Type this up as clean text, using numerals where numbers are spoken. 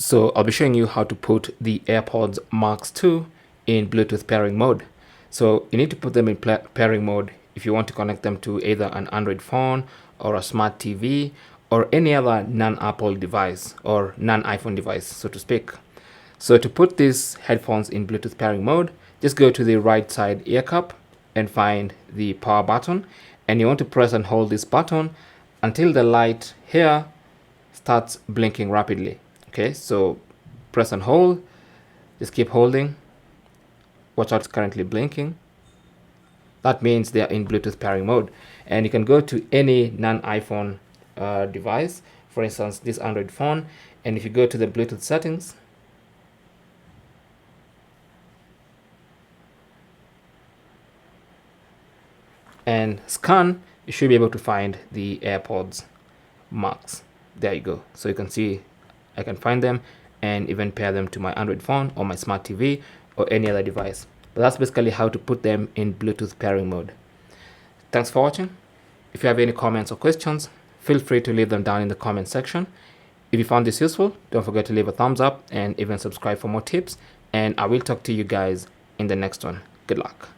So I'll be showing you how to put the AirPods Max 2 in Bluetooth pairing mode. So you need to put them in pairing mode if you want to connect them to either an Android phone or a smart TV or any other non-Apple device or non-iPhone device, so to speak. So to put these headphones in Bluetooth pairing mode, just go to the right side ear cup and find the power button, and you want to press and hold this button until the light here starts blinking rapidly. Okay, so press and hold, just keep holding. Watch out, it's currently blinking. That means they are in Bluetooth pairing mode, and you can go to any non-iPhone device, for instance this Android phone, and if you go to the Bluetooth settings and scan, you should be able to find the AirPods Max. There you go. So you can see I can find them and even pair them to my Android phone or my smart TV or any other device. But that's basically how to put them in Bluetooth pairing mode. Thanks for watching. If you have any comments or questions, feel free to leave them down in the comment section. If you found this useful, don't forget to leave a thumbs up and even subscribe for more tips. And I will talk to you guys in the next one. Good luck.